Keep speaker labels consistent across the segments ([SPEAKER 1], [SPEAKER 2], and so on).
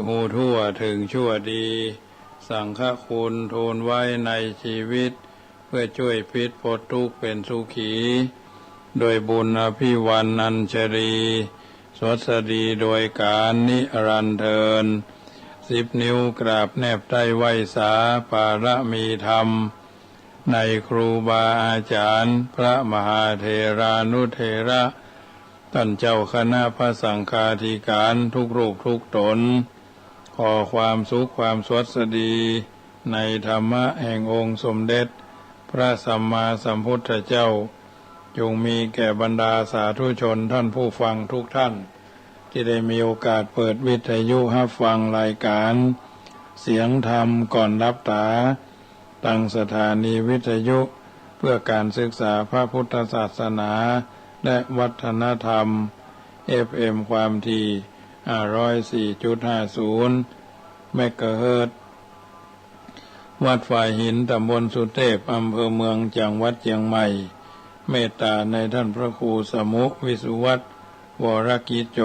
[SPEAKER 1] หูทั่วถึงชั่วดีสังฆคุณทูลไว้ในชีวิตเพื่อช่วยพิษพ้นทุกข์เป็นสุขีโดยบุญอภิวันอัญชรีสวัสดีโดยการนิรันดร์เทิน10 นิ้วกราบแนบใต้ไหวสาปารมีธรรมในครูบาอาจารย์พระมหาเถรานุเถระท่านเจ้าคณะพระสังฆาธิการทุกรูปทุกตนขอความสุขความสวัสดีในธรรมะแห่งองค์สมเด็จพระสัมมาสัมพุทธเจ้าจงมีแก่บรรดาสาธุชนท่านผู้ฟังทุกท่านที่ได้มีโอกาสเปิดวิทยุรับฟังรายการเสียงธรรมก่อนรับตาตั้งสถานีวิทยุเพื่อการศึกษาพระพุทธศาสนาและวัฒนธรรม FM ความถี่104.50 เมกะเฮิรตซ์วัดฝ่ายหินตำบลสุเทพอำเภอเมืองจังหวัดเชียงใหม่เมตตาในท่านพระครูสมุวิสุวัตรวรกิจโจ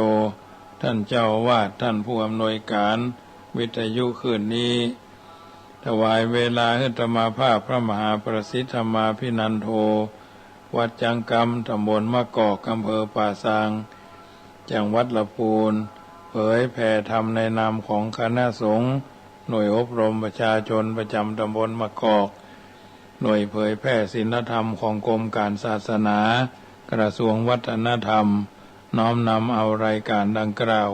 [SPEAKER 1] ท่านเจ้าวาดท่านผู้อำนวยการวิทยุคืนนี้ถวายเวลาให้ธรรมาภาพพระมหาประสิทธมาภินันโทวัดจังกำตำบลมะกอกอำเภอป่าซางจังหวัดลำพูนเผยแผ่ธรรมในนามของคณะสงฆ์หน่วยอบรมประชาชนประจำตำบลมะกอกหน่วยเผยแผ่ศีลธรรมของกรมการศาสนากระทรวงวัฒนธรรมน้อมนำเอารายการดังกล่าว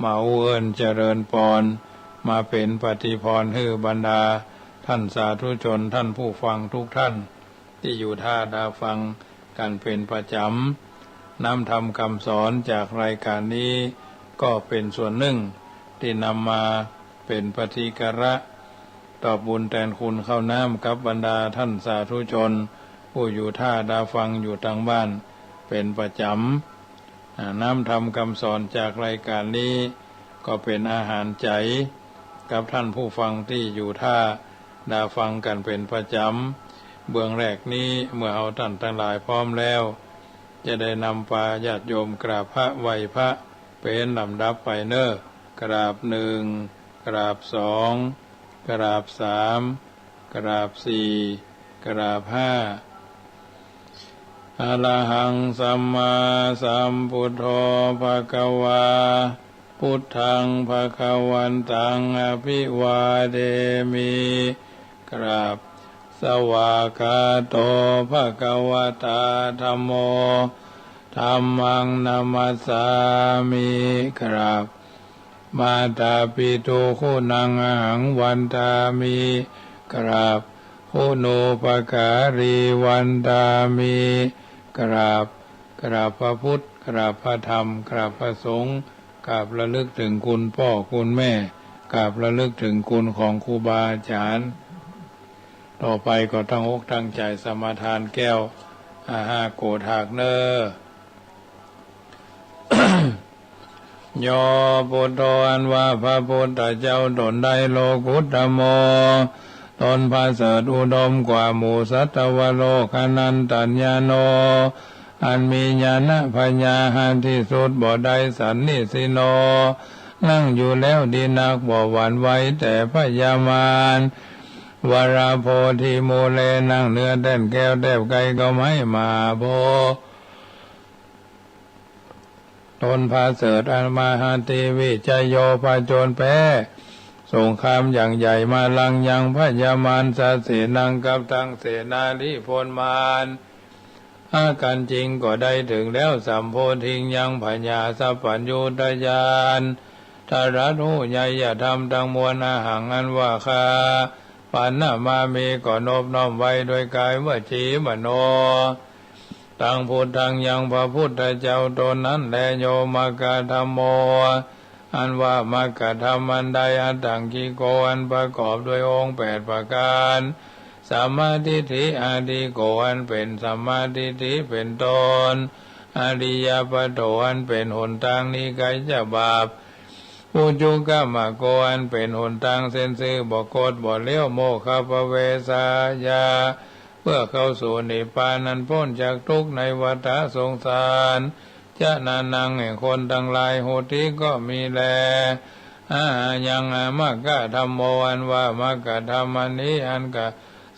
[SPEAKER 1] มาเอื้อนเจริญพรมาเป็นปฏิพรให้บรรดาท่านสาธุชนท่านผู้ฟังทุกท่านที่อยู่ท่าดาฟังกันเป็นประจำนำธรรมคำสอนจากรายการนี้ก็เป็นส่วนหนึ่งที่นำมาเป็นปฏิการะตอบบุญแทนคุณเข้าน้ำกับบรรดาท่านสาธุชนผู้อยู่ท่าดาฟังอยู่ทางบ้านเป็นประจำนำธรรมคำสอนจากรายการนี้ก็เป็นอาหารใจกับท่านผู้ฟังที่อยู่ท่าดาฟังกันเป็นประจำเบื้องแรกนี้เมื่อเอาท่านทั้งหลายพร้อมแล้วจะได้นำปาญาติโยมกราบพระไหว้พระเป็นลำดับไปเน้อกราบ1กราบ2กราบ3กราบ4กราบ5อะระหังสัมมาสัมพุทโธภะคะวาพุทธังภะคะวันตังอภิวาเทมิกราบสวากขาโตภะคะวะตาธัมโมธัมมังนัมมัสสามิกราบมาตาปิตุคุณังอหังวันตามิกราบคุณูปการีวันตามิกราบพระพุทธกราบพระธรรมกราบพระสงฆ์กราบระลึกถึงคุณพ่อคุณแม่กราบระลึกถึงคุณของครูบาอาจารย์ต่อไปก็ตั้งอกตั้งใจสมาทานแก้ว5 โกฏากเนโยพุทโธอันว่าพระพุทธเจ้าตนได้โลกุตโมตนพระเสริฐอุดมกว่าหมู่สัตวโลกนันตัญญาโนอันมีญาณปัญญาหาที่สุดบ่ได้สันนิสิโนนั่งอยู่แล้วดีนักบ่หวั่นไหวแต่พยามารวราโพธิโมเลนั่งเนื้อแด่นแก้วแดบไกก็ไม่มาโพตนพาเสริฐอันมาหาติวิจโยพาโจรแพ้สงครามอย่างใหญ่มาลังยังพยามารสาเสนังกับทั้งเสนาธิพลมารอาการจริงก็ได้ถึงแล้วสัมโพธิงยังพญาสัพพัญญูตญาณทารัตหูใหญ่อย่าทำทั้งมวลอาหังอันว่าคาปันนามามีก็นบน้อมไว้โดยกายวจีมโนตั้งพุทธังยังพระพุทธเจ้าตนนั้นแลโยมกะธัมโมอันว่ามกะธรรมอันใดอัตถังกิโกอันประกอบด้วยองค์8 ประการสัมมาทิฏฐิอาดิโกอันเป็นสัมมาทิฏฐิเป็นต้นอริยปัฏโตอันเป็นหนทางนิกายจะบาปอุจุกะมะโกอันเป็นหนทางเส้นซื่อบ่โกฏบ่เลี้ยวโมฆะภเวสายาเพื่อเข้าสู่นิพพานันพ้นจากทุกข์ในวัฏสงสารจะนานังแห่งคนทั้งหลายโหติก็มีแล ยังมักกะธรรมโมอันว่ามักกะธรรมอันนี้อันกะ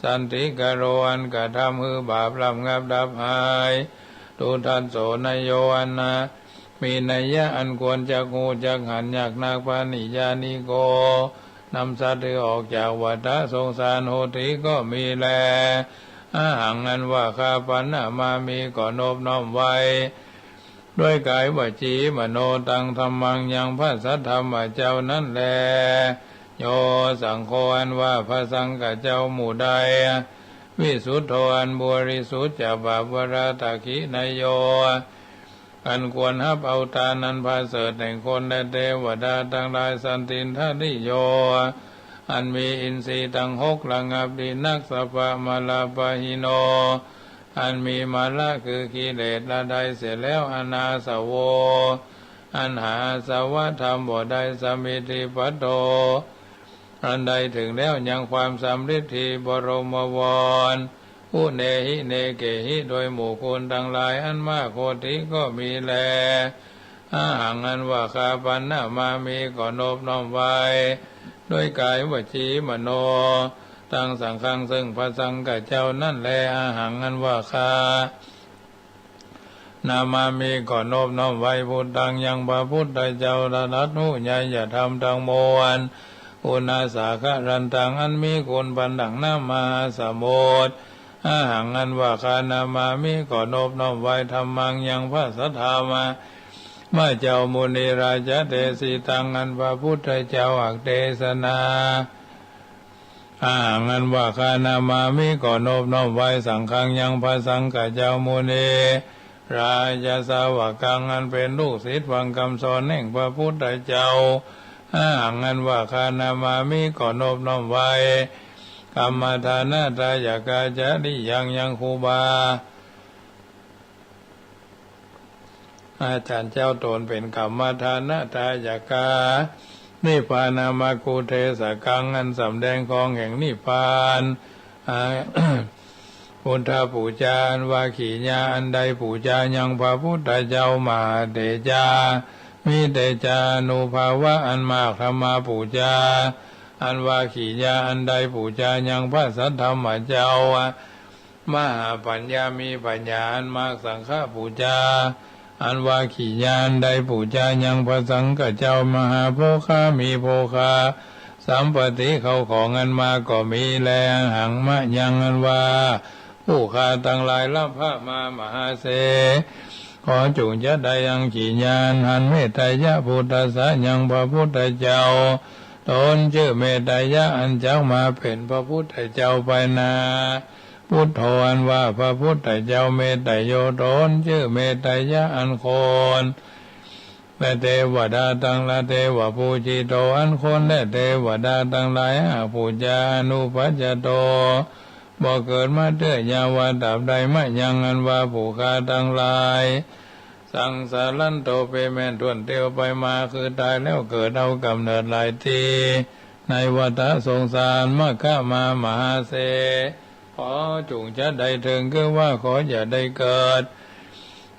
[SPEAKER 1] สันติกโรอันกะธรรมคือบาปลำงับดับหายตุทันโสนโยอันนะมีนัยยะอันควรจะงูจักหันอยากนาคปานิยานิโกนำสัตว์ออกจากวัฏสงสารโหติก็มีแลหังอันว่าข้าปัญมามีก่อนอบน้อมไว้ด้วยกายวจีมโนตังธรรมังยังพระสัทธรรมเจ้านั้นแลโยสังโฆอันว่าพระสังฆเจ้าหมู่ใดวิสุทโธอันบริสุทธิ์จากบาปวราตาคินายโยอันควรฮับเอาตานันพาเสดแห่งคนและเทวดาทั้งหลายสันตินทนิโยอันมีอินทรีย์ทั้งหกระงับดีนักสัพพะมาลาปะหิโนอันมีมาละคือกิเลสละใดเสร็จแล้วอนาสโวอันหาสาวะธรรมบ่ได้สมิติปัตโตอันใดถึงแล้วยังความสำฤทธิบรมวรอุเนหิเนเกหิโดยหมู่คุณทั้งหลายอันมากโคติก็มีแลหังอันว่าข้าปัญญมามีก่อนอบน้อมไว้ด้วยกายวจีมโนตั้งสังฆังซึ่งพระสังฆเจ้านั่นแลหังอันว่าข้านามามีก่อนอบน้อมไว้พุทธังยังพระพุทธเจ้าระดับหูใหญ่อย่าทำทางโมวันอุณาสาขรันตังอันมีคุณบันดังน้ำมหาสมุทรหังอันว่าข้านามามีก่อนอบน้อมไว้ธรรมังยังพระสัทธรรมเมื่อเจ้ามุนีราชเทสีตังอันพระพุทธเจ้าอักเทศนางันว่าข้านามามิก่อนอบน้อมไว้สังฆังยังพระสังฆเจ้ามุนีราชสาวกังอันเป็นลูกศิษย์ฟังคำสอนแห่งพระพุทธเจ้างันว่าข้านามามิก่อนอบน้อมไว้กรรมฐานาตายกาจะดิยังครูบาอาจารย์เจ้าตนเป็นกรรมฐานาตายกานิพพานามากุเทศกังอันสำแดงของแห่งนิพพานพุทธปูจาอันว่าขีญาอันใดปูจายังพระพุทธเจ้ามาเตจามิเตจานุภาวะอันมากธรรมาปูจาอันว่าขีญาอันใดปูจายังพระสัทธรรมเจ้ามหาปัญญามีปัญญาอันมากสังฆปูจาอันว่าขีญาณใดปูจายังพระสังฆเจ้ามหาโภคามีโภคาสัมปติเขาของอันมาก็มีแลหังมะยังอันว่าผู้ข้าทั้งหลายรับพระมามหาเสขอจงจะได้ยังขีญาณหันเมตตายะพุทธสายังพระพุทธเจ้าตนชื่อเมตตายะอันเจ้ามาเป็นพระพุทธเจ้าไปนาพุทโธอันว่าพระพุทธเจ้าเมตตาโยตนชื่อเมตตายะอันโคนและเทวดาทั้งหลายเทวปูจิโตอันคนและเทวดาทั้งหลายปูจานุปัจจโตบ่เกิดมาเตื้อยาวาดับใดมะยังอันว่าผู้ข้าทั้งหลายสังสารันโตเปแม่นทวนเตียวไปมาคือตายแล้วเกิดเอากำเนิดหลายทีในวัฏสงสารมะขะมามหาเสขอจงจะได้ถึงคือว่าขออย่าได้เกิด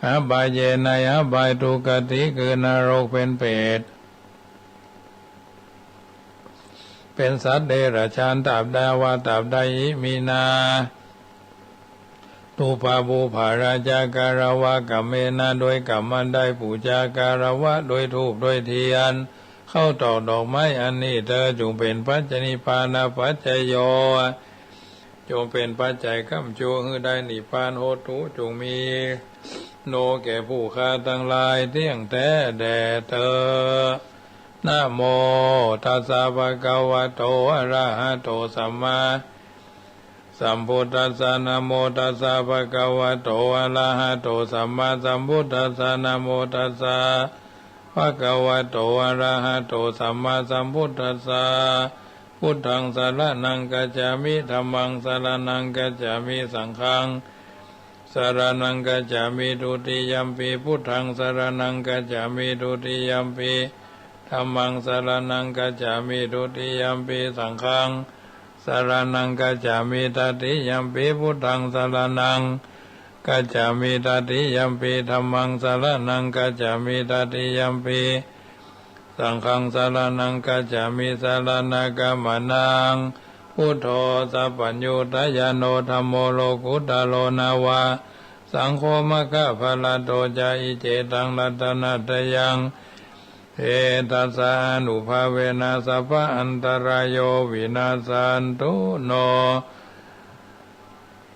[SPEAKER 1] อบายเยในอบายทุกติคือนรกเป็นเปรตเป็นสัตว์เดรัจฉานตราบใดว่าตราบใดมีนาตุปาบูภาราจาการวะกัมเมนะโดยกรรมอันได้ปูจาการวะโดยธูปโดยเทียนเข้าต่อดอกไม้อันนี้เธอจงเป็นปัจจนิพพานาปัจจโยจงเป็นปัจจัยค้ำชูให้ได้นิพพานโหตุจงมีโนแก่ผู้ข้าทั้งหลายเที่ยงแท้แด่เธอนะโมตัสสะภะคะวะโตอะระหะโตสัมมาสัมพุทธัสสะนะโมตัสสะภะคะวะโตอะระหะโตสัมมาสัมพุทธัสสะนะโมตัสสะภะคะวะโตอะระหะโตสัมมาสัมพุทธัสสะพุทธังสรณังกัจฉามิธัมมังสรณังกัจฉามิสังฆังสรณังกัจฉามิทุติยัมปิพุทธังสรณังกัจฉามิทุติยัมปิธัมมังสรณังกัจฉามิทุติยัมปิสังฆังสรณังกัจฉามิตติยัมปิพุทธังสรณังกัจฉามิตติยัมปิธัมมังสรณังกัจฉามิตติยัมปิ สังฆังสารนังกัจฉามิสารนากัมมนังพุทโธสัพพัญญูตายโนธัมโมโลกุตตโลนาวาสังโฆมะคะภะละโตจาอิเจตังรัตนะตยังเอตัสสะอนุภาเวนะสัพพะอันตรายโยวินาศสันตุโน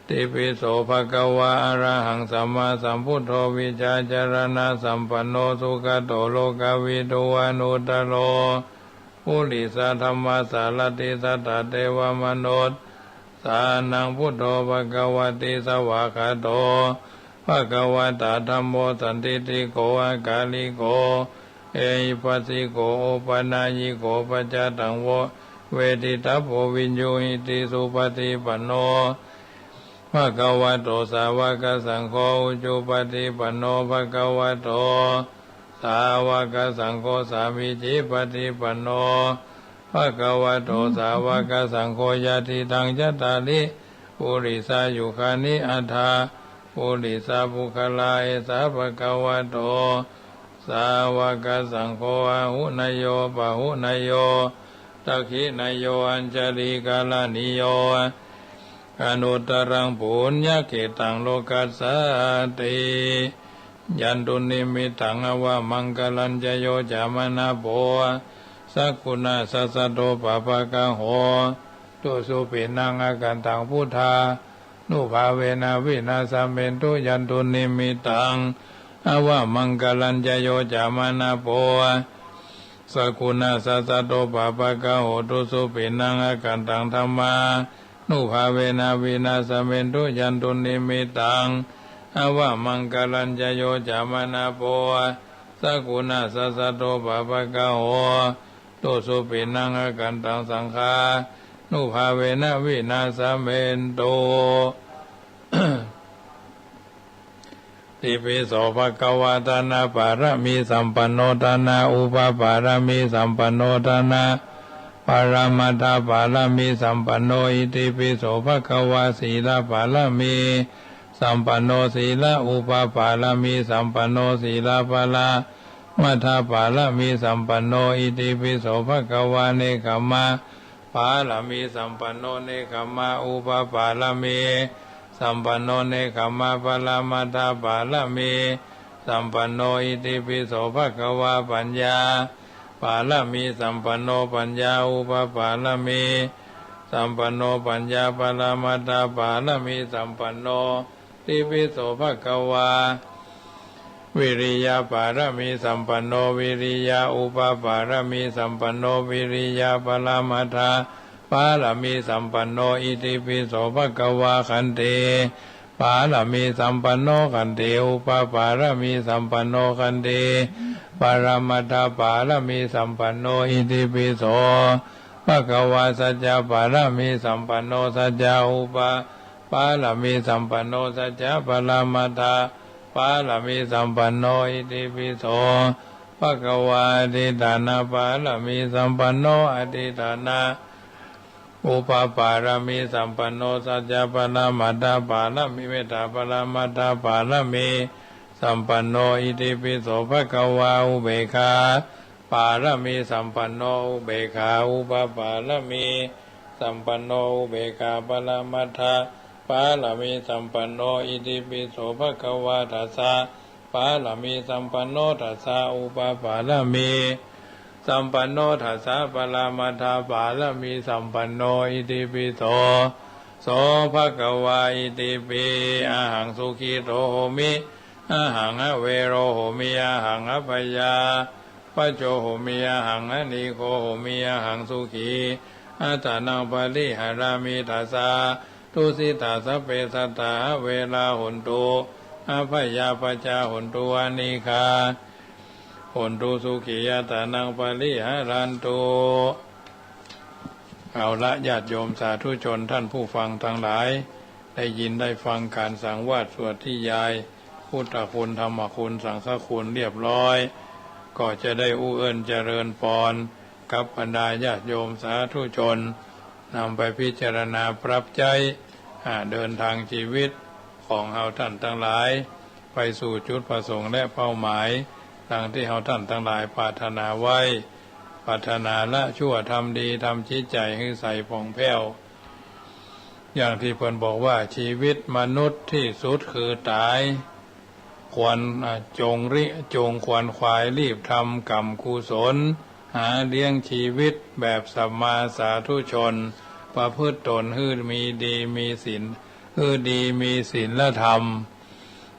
[SPEAKER 1] ติปิโสภะคะวะอะระหังสัมมาสัมพุทโธวิชาจารณะสัมปันโนสุขโตโลกวิทูอนุตตโรปุริสธรรมสารติสัตตเทวมนุษย์สานังพุทโธภะคะวะติสวากขาโตภะคะวะตาธัมโมสันติติโกอากาลิโกเอหิปัสสิโกโอปนายิโกปัจจตังโวเวทิตาโพวิญโยหิติสุปฏิปันโนภะคะวะโตสาวกสังโฆอุจุปฏิปันโนภะคะวะโตสาวกสังโฆสามิจิปฏิปันโนภะคะวะโตสาวกสังโฆยะติตังจัตตาริปุริสายุคานิอัฏฐาปุริสาภุคลาเอสาภะคะวะโตสาวกสังโฆอาหุนโยปะหุนโยตัคขินโยอัญจลิกาลานิโยอนุตตรังปุญญเกตังโลกัสสติยันตุนิมิตังอวะมังคลัญจโยจามนาโภสักขุณาสัสสะโตปะปะกะโหตุสุปินังอากันตังพุทธานุภาเวนะวินาสเมนตุยันตุนิมิตังอวะมังคลัญจโยจามนาโภสักขุณาสัสสะโตปะปะกะโหตุสุปินังอากันตังธัมมานุภาเวนะวินาสเมนตุยันตุนิมิตังอวะมังคลัญจโยจามนาโภสักขุณาสัสสะโตปะปะกะโหตุสุปินังอากันตังสังฆานุภาเวนะวินาสเมนตุติปิโสภะคะวะตานาปารมีสัมปันโนตานาอุปปารมีสัมปันโนตานาปารมัตถปารมีสัมปันโนอิติปิโสภะคะวะสีลปารมีสัมปันโนสีลอุปปารมีสัมปันโนสีลปารามัทธปารมีสัมปันโนอิติปิโสภะคะวะเนกขัมมะปารมีสัมปันโนเนกขัมมะอุปปารมีสัมปันโนเนกขัมมะปารมัตถปารมีสัมปันโนอิติปิโสภะคะวะปัญญาปารมีสัมปันโนปัญญาอุปปารมีสัมปันโนปัญญาปารมัตถปารมีสัมปันโนติปิโสภะคะวะวิริยะปารมีสัมปันโนวิริยะอุปปารมีสัมปันโนวิริยะปารมัตถปารมีสัมปันโนอิติปิโสภะคะวะขันติปารมีสัมปันโนขันติอุปปารมีสัมปันโนขันติปารมัตถปารมีสัมปันโนอิติปิโสภะคะวะสัจจะปารมีสัมปันโนสัจจะอุปปารมีสัมปันโนสัจจะปารมัตถปารมีสัมปันโนอิติปิโสภะคะวะอธิฐานะปารมีสัมปันโนอธิฐานะอุปปารมีสัมปันโนสัจจะปารมัตถปารมีเมตตาปารมัตถปารมีสัมปันโนอิติปิโสภะคะวะอุเบกขาปารมีสัมปันโนอุเบกขาอุปปารมีสัมปันโนอุเบกขาปารมัตถปารมีสัมปันโนอิติปิโสภะคะวะทัสสะปารมีสัมปันโนทัสสะอุปปารมีสัมปันโนทัสสะปารมัตถปารมีสัมปันโนอิติปิโสโสภะคะวะอิติปิอะหังสุขีโตโหมิอะหังอเวโรโหมิอะหังอภัยยาปัจโจโหมิอะหังอนิโคโหมิอะหังสุขีอัตตานังปะริหารามิทัสสะทุสิตาสัพเพสัตตาเวลาหุนตุอภัยยาปัจจาหุนตุอานิคาหุนตุสุขียตานังปะริหารันตุเอาละญาติโยมสาธุชนท่านผู้ฟังทั้งหลายได้ยินได้ฟังการสังวาสสวดที่ยายพุทธคุณธรรมคุณสังฆคุณเรียบร้อยก็จะได้อู้เอิ้นเจริญพรกับบรรดาญาติโยมสาธุชนนำไปพิจารณาปรับใจเดินทางชีวิตของเราท่านทั้งหลายไปสู่จุดประสงค์และเป้าหมาย ดังที่เราท่านทั้งหลายปรารถนาไว้ปรารถนาละชั่วทำดีทำจิตใจให้ใสผ่องแผ้วอย่างที่เพิ่นบอกว่าชีวิตมนุษย์ที่สุดคือตายควรจงควรขวายรีบทำกรรมกุศลหาเลี้ยงชีวิตแบบสัมมาสาธุชนประพฤติตนให้มีดีมีศีลดีมีศีลธรรม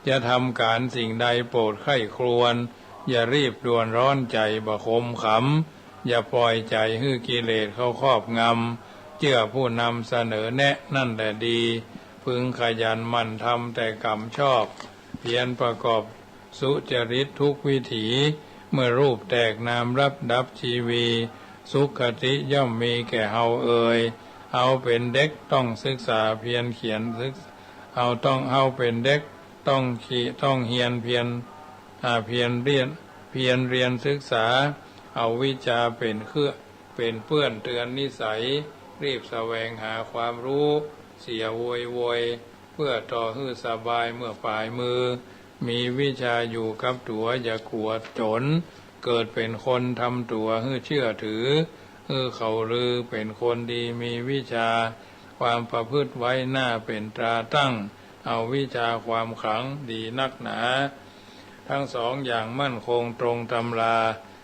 [SPEAKER 1] จะทำการสิ่งใดโปรดใคร่ครวญอย่ารีบด่วนร้อนใจบะคมขำอย่าปล่อยใจให้กิเลสเข้าครอบงำเชื่อผู้นำเสนอแนะนั่นแหละดีพึงขยันหมั่นทำแต่กรรมชอบเพียรประกอบสุจริตทุกวิถีเมื่อรูปแตกนามรับดับชีวีสุขติย่อมมีแก่เฮาเอาเป็นเด็กต้องศึกษาเพียรเขียนศึกเอาเป็นเด็กต้องเฮียนเพียรเรียนศึกษาเอาวิชาเป็นเปื้อนเตือนนิสัยรีบแสวงหาความรู้เสียโวยเพื่อต่อให้สบายเมื่อปลายมือมีวิชาอยู่กับตัวอย่ากลัวจนเกิดเป็นคนทำตัวให้เชื่อถือเขาลือเป็นคนดีมีวิชาความประพฤติไว้หน้าเป็นตราตั้งเอาวิชาความขลังดีนักหนาทั้งสองอย่างมั่นคงตรงตำรา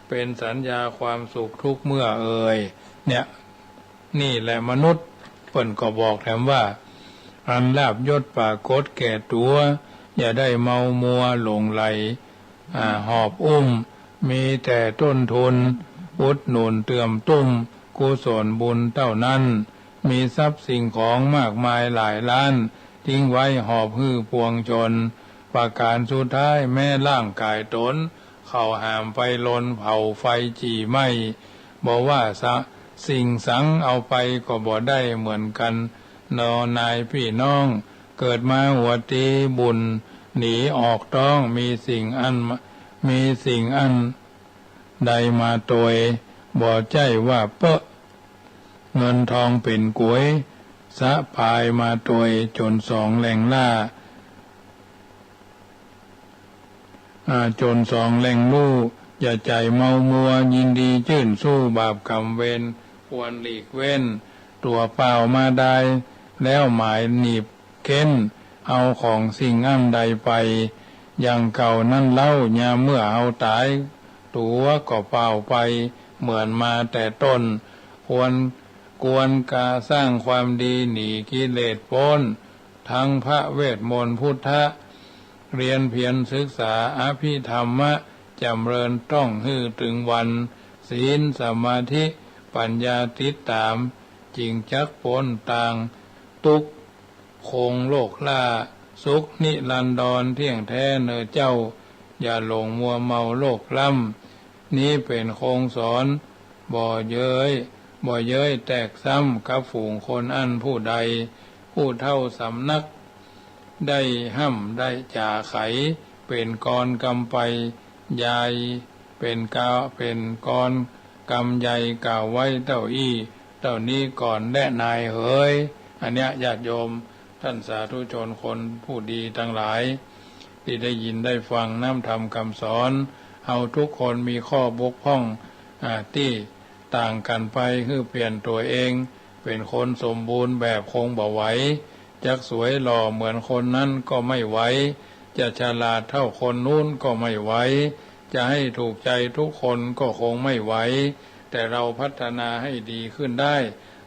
[SPEAKER 1] เป็นสัญญาความสุขทุกเมื่อเนี่ยนี่แหละมนุษย์เพิ่นก็บอกแถมว่าอันลาภยศปรากฏแก่ตัวอย่าได้เมามัวหลงไหลหอบมีแต่ต้นทุนอุดหนุนเตื่อมตุ้มกุศลบุญเท่านั้นมีทรัพย์สิ่งของมากมายหลายล้านทิ้งไว้หอบหื้อปวงชนประการสุดท้ายแม่ร่างกายตนเข้าหามไฟลนเผาไฟจี่ไหม้บอกว่าสิ่งสังเอาไปก็บ่ได้เหมือนกันนายพี่น้องเกิดมาหัวตีบุญหนีออกต้องมีสิ่งอันใดมาโตยบ่ใจว่าเปะเงินทองเป็นก๋วยสะพายมาโตยจนสองแหล่งล่าจนสองแหล่งลู่อย่าใจเมามัวยินดีชื่นสู้บาปกรรมเวรควรหลีกเว้นตัวเปล่ามาได้แล้วหมายหนีบเค้นเอาของสิ่งอันใดไปอย่างเก่านั่นเล่ายามเมื่อเอาตายตัวก็เปล่าไปเหมือนมาแต่ต้นกวนกาสร้างความดีหนีกิเลสพ้นทั้งพระเวทมนต์พุทธะเรียนเพียรศึกษาอภิธรรมะจำเริญต้องฮือถึงวันศีลสมาธิปัญญาติดตามจริงจักพ้นต่างทุกคงโลกล่าสุขนิรันดรเที่ยงแท้เนอเจ้าอย่าหลงมัวเมาโลกล้ำนี้เป็นโครงสอนบ่เย้ยแตกซ้ำกับฝูงคนอันผู้ใดผู้เท่าสำนักได้ห้ำได้จ่าไขเป็นกรกำไปยายเป็นกรกำใหญ่กล่าวไว้เต้านี้ก่อนและนายเอ๋ยอันเนี้ยญาติโยมท่านสาธุชนคนผู้ดีทั้งหลายที่ได้ยินได้ฟังน้ำธรรมคำสอนเอาทุกคนมีข้อบกพร่องที่ต่างกันไปคือเปลี่ยนตัวเองเป็นคนสมบูรณ์แบบคงบ่ไหวจักสวยหล่อเหมือนคนนั้นก็ไม่ไหวจะฉลาดเท่าคนนู้นก็ไม่ไหวจะให้ถูกใจทุกคนก็คงไม่ไหวแต่เราพัฒนาให้ดีขึ้นได้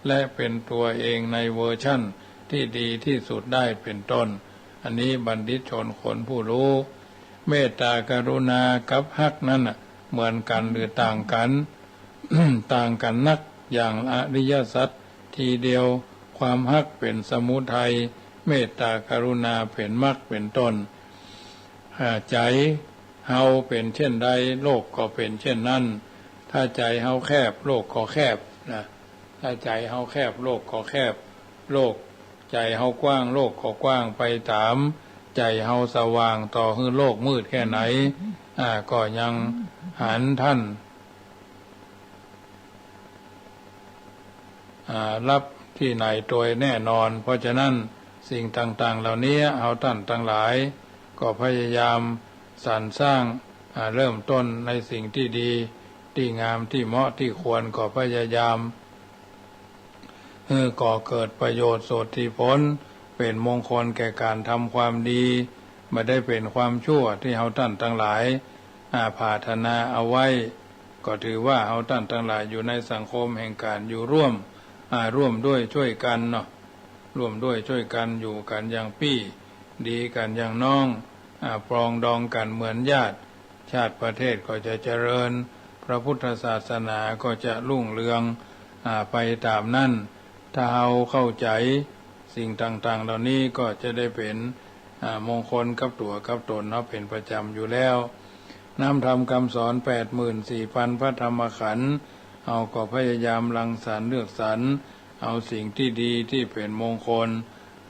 [SPEAKER 1] และเป็นตัวเองในเวอร์ชั่นที่ดีที่สุดได้เป็นต้นอันนี้บัณฑิตชนคนผู้รู้เมตตากรุณากับฮักนั้นเหมือนกันหรือต่างกัน ต่างกันนักอย่างอริยสัจทีเดียวความฮักเป็นสมุทัยเมตตากรุณาเป็นมรรคเป็นต้นใจเฮาเป็นเช่นใดโลกก็เป็นเช่นนั้นถ้าใจเฮาแคบโลกก็แคบนะถ้าใจเฮาแคบโลกก็แคบโลกใจเฮากว้างโลกก็กว้างไปตามใจเฮาสว่างต่อให้โลกมืดแค่ไหนก็ยังหันท่านรับที่ไหนโดยแน่นอนเพราะฉะนั้นสิ่งต่างๆเหล่านี้เอาท่านทั้งหลายก็พยายามสรรสร้าง เริ่มต้นในสิ่งที่ดีที่งามที่เหมาะที่ควรก็พยายามก่อเกิดประโยชน์โสติผลเป็นมงคลแก่การทำความดีไม่ได้เป็นความชั่วที่เราท่านทั้งหลายปรารถนาเอาไว้ก็ถือว่าเราท่านทั้งหลายอยู่ในสังคมแห่งการอยู่ร่วมด้วยช่วยกันเนาะร่วมด้วยช่วยกันอยู่กันอย่างพี่ดีกันอย่างน้องปรองดองกันเหมือนญาติชาติประเทศก็จะเจริญพระพุทธศาสนาก็จะรุ่งเรืองไปตามนั้นถ้าเราเข้าใจสิ่งต่างๆเหล่านี้ก็จะได้เป็นมงคลกับตัวกับตนเนาะเป็นประจำอยู่แล้วน้ำธรรมคำสอน 84,000 พระธรรมขันธ์เอาก็พยายามรังสรรค์เลือกสรรเอาสิ่งที่ดีที่เป็นมงคล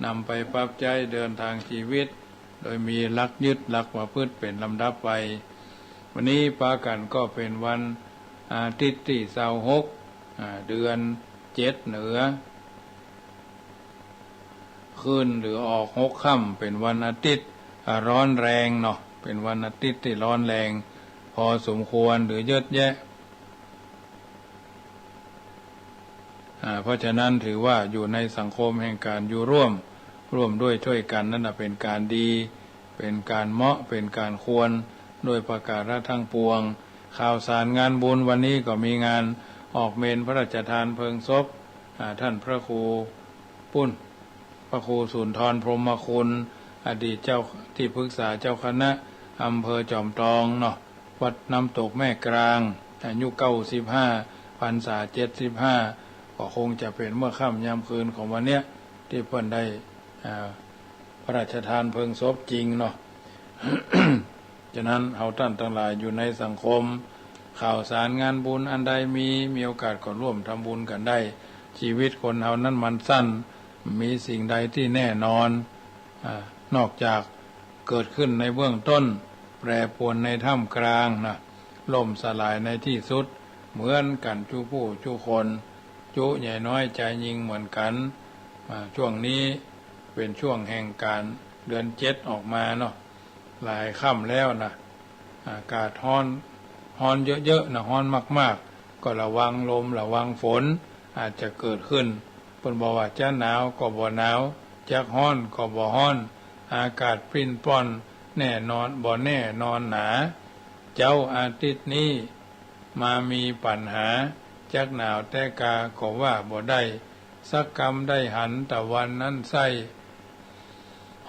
[SPEAKER 1] นำไปปรับใช้เดินทางชีวิตโดยมีหลักยึดหลักประพฤติเป็นลำดับไปวันนี้ปากันก็เป็นวันอาทิตย์ที่26เดือน7เหนือขึ้นหรือออก6ค่ำเป็นวันอาทิตย์ร้อนแรงเนาะเป็นวันอาทิตย์ที่ร้อนแรงพอสมควรหรือเยอะแยะเพราะฉะนั้นถือว่าอยู่ในสังคมแห่งการอยู่ร่วมด้วยช่วยกันนั่นเป็นการดีเป็นการเหมาะเป็นการควรโดยประการทั้งปวงข่าวสารงานบุญวันนี้ก็มีงานออกเมนพระราชทานเพลิงศพท่านพระครูปุ้นพระครูสุนทรพรหมคุณอดีตเจ้าที่ปรึกษาเจ้าคณะอำเภอจอมทองเนาะวัดน้ำตกแม่กลางอายุ95พรรษา75ก็คงจะเป็นเมื่อค่ำยามคืนของวันเนี้ยที่เพิ่นได้พระราชทานเพลิงศพจริงเนาะ ฉะนั้นเราท่านทั้งหลายอยู่ในสังคมข่าวสารงานบุญอันใดมีโอกาสก็ร่วมทำบุญกันได้ชีวิตคนเรานั้นมันสั้นมีสิ่งใดที่แน่นอนนอกจากเกิดขึ้นในเบื้องต้นแปรปรวนในท่ามกลางนะล่มสลายในที่สุดเหมือนกันจูผู้จูคนจุใหญ่น้อยใจยิงเหมือนกันช่วงนี้เป็นช่วงแห่งการเดือน7ออกมาเนาะหลายค่ำแล้วนะอากาศร้อนเยอะๆนะร้อนมากๆก็ระวังลมระวังฝนอาจจะเกิดขึ้นเพิ่นบอกว่าจะหนาวก็บ่หนาวจะร้อนก็บ่ร้อนอากาศปริ้นป้อนแน่นอนบ่แน่นอนหนาเจ้าอาทิตย์นี้มามีปัญหาจักหนาวแต่กาก็ว่าบ่ได้สักกรรมได้หันตะวันนั้นไส้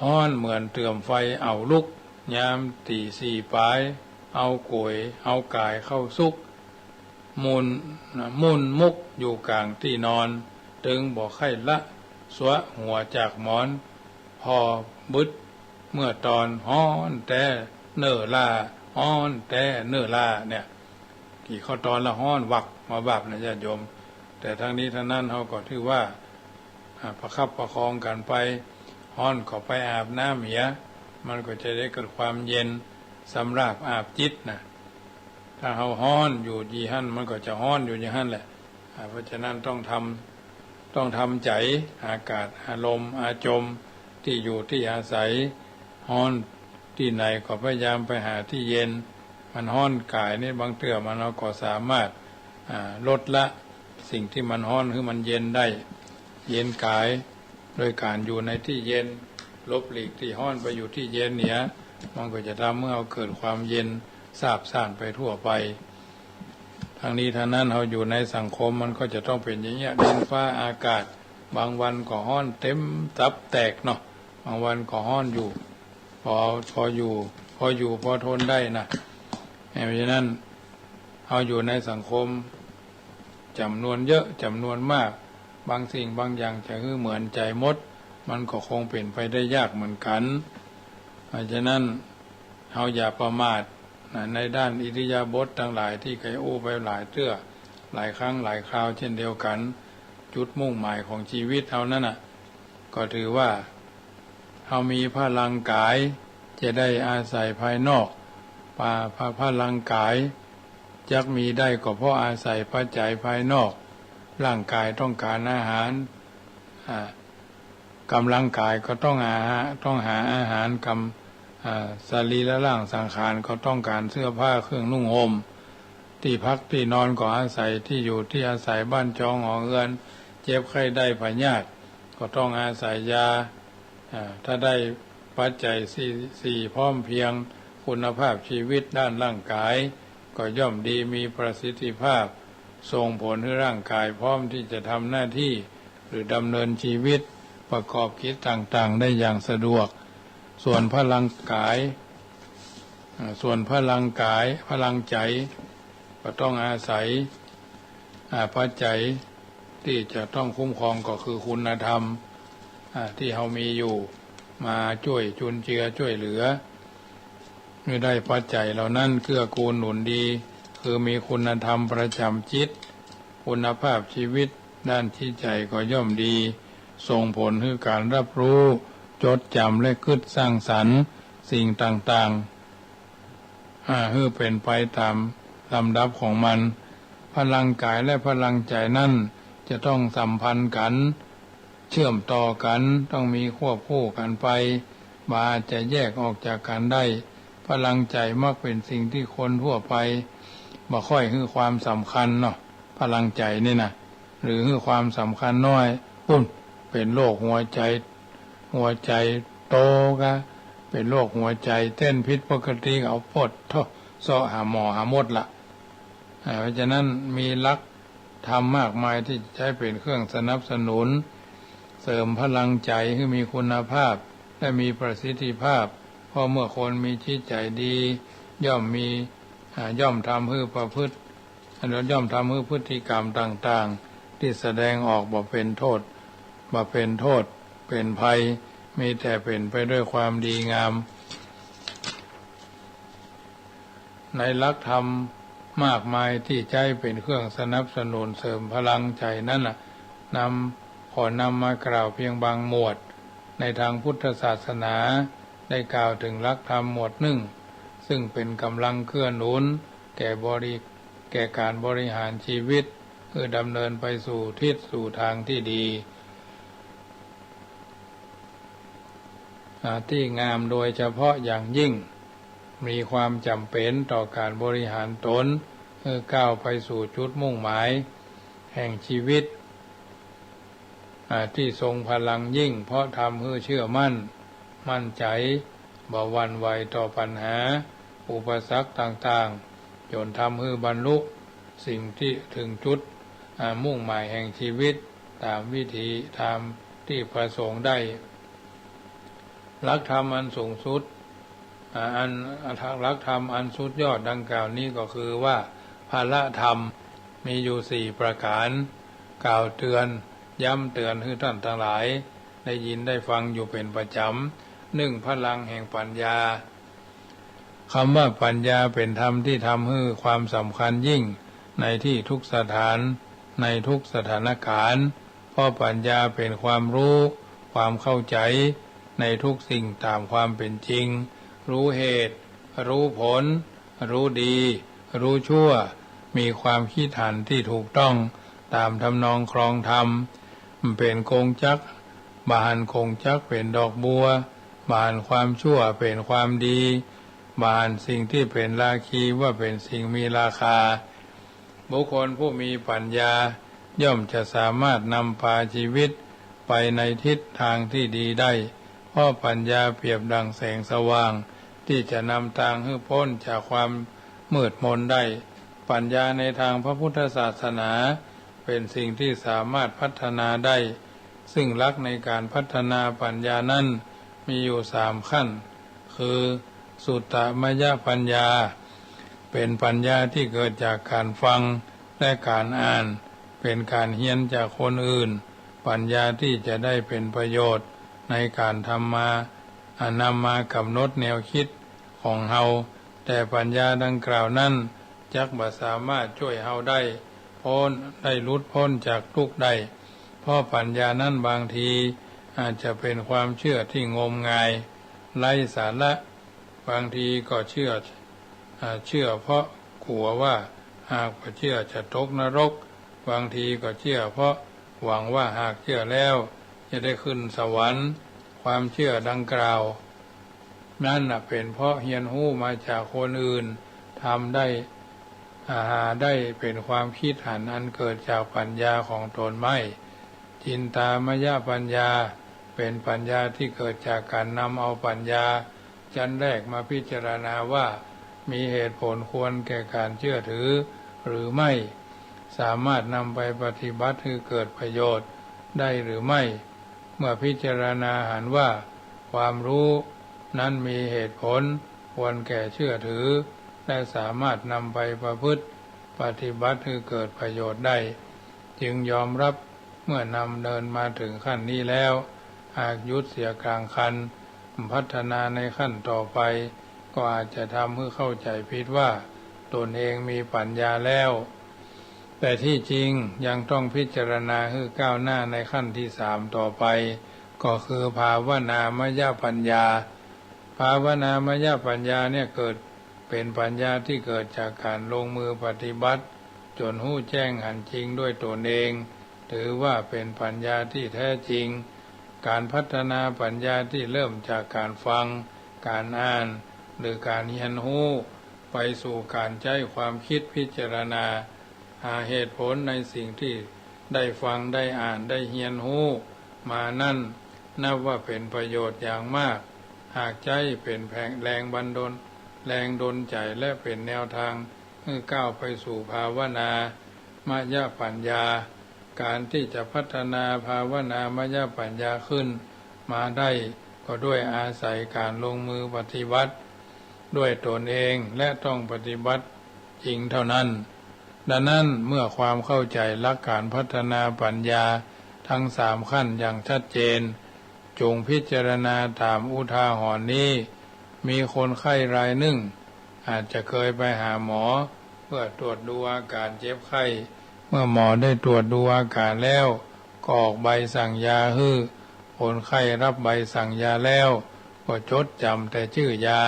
[SPEAKER 1] ฮ้อนเหมือนเตื่อมไฟเอาลุกยามตีสี่ปลายเอาโกยเอากายเข้าซุกมุนมุกอยู่กลางที่นอนตึงบ่ไข้ละสวะหัวจากหมอนพอบึดเมื่อตอนฮ้อนแต่เน่อล่าฮ้อนแต่เน่อล่าเนี่ยกี่ข้อตอนละฮ้อนวักมาบาปนะญาติโยมแต่ทางนี้ทางนั้นเขาก็ถือว่าประคับประคองกันไปฮ้อนก็ไปอาบน้ำเหียมันก็จะได้เกิดความเย็นสำหรับอาบจิตนะถ้าเขาฮ้อนอยู่ยี่หั่นมันก็จะฮ้อนอยู่อย่างหั่นแหละเพราะฉะนั้นต้องทำใจอากาศอารมณ์อาจมที่อยู่ที่อาศัยฮ้อนที่ไหนก็พยายามไปหาที่เย็นมันฮ้อนกายนี่บางเทื่อมันเราก็สามารถลดละสิ่งที่มันฮ้อนคือมันเย็นได้เย็นกายโดยการอยู่ในที่เย็นลบหลีกที่ฮ้อนไปอยู่ที่เย็นเนี่ยมันก็จะทำเมื่อเราเกิดความเย็นซาบซ่านไปทั่วไปทางนี้ทางนั้นเราอยู่ในสังคมมันก็จะต้องเป็นอย่างเงี้ยดินฟ้าอากาศบางวันก็ฮ้อนเต็มตับแตกเนาะบางวันก็ฮ้อนอยู่พออยู่พอทนได้นะเพราะฉะนั้นเราอยู่ในสังคมจำนวนเยอะจำนวนมากบางสิ่งบางอย่างจะคือเหมือนใจมดมันก็คงเป็นไปได้ยากเหมือนกันเพราะฉะนั้นเราอย่าประมาทในด้านอิริยาบถทั้งหลายที่เคยอู้ไปหลายเตื้อหลายครั้งหลายคราวเช่นเดียวกันจุดมุ่งหมายของชีวิตเท่านั้นก็ถือว่าเรามีพลังกายจะได้อาศัยภายนอกพลังกายจักมีได้ก็เพราะอาศัยปัจจัยภายนอกร่างกายต้องการอาหารกำลังกายก็ต้องหาอาหาร สรีระร่างสังขารก็ต้องการเสื้อผ้าเครื่องนุ่งห่มที่พักที่นอนก็อาศัยที่อยู่ที่อาศัยบ้านจองหอเงินเจ็บไข้ได้พยาธิก็ต้องอาศัยยาถ้าได้ปัจจัยสี่พร้อมเพรียงคุณภาพชีวิตด้านร่างกายก็ย่อมดีมีประสิทธิภาพส่งผลให้ร่างกายพร้อมที่จะทำหน้าที่หรือดำเนินชีวิตประกอบกิจต่างๆได้อย่างสะดวกส่วนพลังกายพลังใจก็ต้องอาศัยปัจจัยที่จะต้องคุ้มครองก็คือคุณธรรมที่เรามีอยู่มาช่วยจุนเจือช่วยเหลือเมื่อได้ปัจจัยเหล่านั้นเกื้อกูลหนุนดีคือมีคุณธรรมประจำจิตคุณภาพชีวิตด้านจิตใจก็ย่อมดีส่งผลให้การรับรู้จดจำและคิดสร้างสรรค์สิ่งต่างๆให้เป็นไปตามลำดับของมันพลังกายและพลังใจนั่นจะต้องสัมพันธ์กันเชื่อมต่อกันต้องมีควบคู่กันไปบาจะแยกออกจากกันได้พลังใจมักเป็นสิ่งที่คนทั่วไปบ่ค่อยให้ความสำคัญเนาะพลังใจนี่นะหรือให้ความสำคัญน้อยเป็นโรคหัวใจโตก็เป็นโรคหัวใจเต้นผิดปกติเอาปดเสาะหาหมอหาหมดละเพราะฉะนั้นมีหลักธรรมมากมายที่ใช้เป็นเครื่องสนับสนุนเสริมพลังใจให้มีคุณภาพและมีประสิทธิภาพเพราะเมื่อคนมีจิตใจดีย่อมทำให้ประพฤติย่อมทำให้พฤติกรรมต่างๆที่แสดงออกบ่เป็นโทษเป็นภัยมีแต่เป็นไปด้วยความดีงามในหลักธรรมมากมายที่ใช้เป็นเครื่องสนับสนุนเสริมพลังใจนั้นขอนำมากล่าวเพียงบางหมวดในทางพุทธศาสนาได้กล่าวถึงหลักธรรมหมวดหนึ่งซึ่งเป็นกำลังเคลื่อนหนุนแก่การบริหารชีวิตเพื่อดำเนินไปสู่ทิศสู่ทางที่ดีที่งามโดยเฉพาะอย่างยิ่งมีความจำเป็นต่อการบริหารตนเพื่อก้าวไปสู่จุดมุ่งหมายแห่งชีวิตที่ทรงพลังยิ่งเพราะทำให้เชื่อมั่นใจบ่หวั่นไหวต่อปัญหาอุปสรรคต่างๆจนทำให้บรรลุสิ่งที่ถึงจุดมุ่งหมายแห่งชีวิตตามวิธีธรรมที่ประสงค์ได้หลักธรรมอันสูงสุดหลักธรรมอันสุดยอดดังกล่าวนี้ก็คือว่าภาระธรรมมีอยู่4ประการกล่าวเตือนย้ำเตือนให้ท่านทั้งหลายได้ยินได้ฟังอยู่เป็นประจำพลังแห่งปัญญาคำว่าปัญญาเป็นธรรมที่ทำให้ความสำคัญยิ่งในที่ทุกสถานในทุกสถานการณ์เพราะปัญญาเป็นความรู้ความเข้าใจในทุกสิ่งตามความเป็นจริงรู้เหตุรู้ผลรู้ดีรู้ชั่วมีความคิดหันที่ถูกต้องตามทำนองครองธรรมเป็นกงจักรบานกงจักรเป็นดอกบัวบานความชั่วเป็นความดีบานสิ่งที่เป็นราคีว่าเป็นสิ่งมีราคาบุคคลผู้มีปัญญาย่อมจะสามารถนำพาชีวิตไปในทิศทางที่ดีได้เพราะปัญญาเปรียบดังแสงสว่างที่จะนำทางให้พ้นจากความมืดมนได้ปัญญาในทางพระพุทธศาสนาเป็นสิ่งที่สามารถพัฒนาได้ซึ่งหลักในการพัฒนาปัญญานั้นมีอยู่3ขั้นคือสุตตมยปัญญาเป็นปัญญาที่เกิดจากการฟังและการอ่านเป็นการเรียนจากคนอื่นปัญญาที่จะได้เป็นประโยชน์ในการนำมากำหนดแนวคิดของเฮาแต่ปัญญาดังกล่าวนั้นจักบ่สามารถช่วยเฮาได้หลุดพ้นจากทุกข์ได้เพราะปัญญานั้นบางทีอาจจะเป็นความเชื่อที่งมงายไร้สาระบางทีก็เชื่อเพราะกลัวว่าหากเชื่อจะตกนรกบางทีก็เชื่อเพราะหวังว่าหากเชื่อแล้วจะได้ขึ้นสวรรค์ความเชื่อดังกล่าว นั่นเป็นเพราะเฮียนหู้มาจากคนอื่นทำได้ได้เป็นความคิดหันอันเกิดจากปัญญาของตนไม่จินตามยปัญญาเป็นปัญญาที่เกิดจากการนำเอาปัญญาชั้นแรกมาพิจารณาว่ามีเหตุผลควรแก่การเชื่อถือหรือไม่สามารถนำไปปฏิบัติให้เกิดประโยชน์ได้หรือไม่เมื่อพิจารณาเห็นว่าความรู้นั้นมีเหตุผลควรแก่เชื่อถือและสามารถนำไปประพฤติปฏิบัติให้เกิดประโยชน์ได้จึงยอมรับเมื่อนำเดินมาถึงขั้นนี้แล้วหากยุติเสียกลางคันพัฒนาในขั้นต่อไปก็อาจจะทำให้เข้าใจผิดว่าตนเองมีปัญญาแล้วแต่ที่จริงยังต้องพิจารณาให้ก้าวหน้าในขั้นที่3ต่อไปก็คือภาวนามยปัญญาภาวนามยปัญญาเนี่ยเกิดเป็นปัญญาที่เกิดจากการลงมือปฏิบัติจนรู้แจ้งหันจริงด้วยตนเองถือว่าเป็นปัญญาที่แท้จริงการพัฒนาปัญญาที่เริ่มจากการฟังการอ่านหรือการเรียนรู้ไปสู่การใช้ความคิดพิจารณาหาเหตุผลในสิ่งที่ได้ฟังได้อ่านได้เรียนรู้มานั่นนับว่าเป็นประโยชน์อย่างมากหากใจเป็นแรงบันดาลแรงดลใจและเป็นแนวทางให้ก้าวไปสู่ภาวนามยปัญญาการที่จะพัฒนาภาวนามยปัญญาขึ้นมาได้ก็ด้วยอาศัยการลงมือปฏิบัติด้วยตนเองและต้องปฏิบัติจริงเท่านั้นดังนั้นเมื่อความเข้าใจหลักการพัฒนาปัญญาทั้ง3ขั้นอย่างชัดเจนจงพิจารณาตามอุทาหรณ์นี้มีคนไข้รายหนึ่งอาจจะเคยไปหาหมอเพื่อตรวจดูอาการเจ็บไข้เมื่อหมอได้ตรวจดูอาการแล้วก็ออกใบสั่งยาให้คนไข้รับใบสั่งยาแล้วก็จดจำแต่ชื่อยา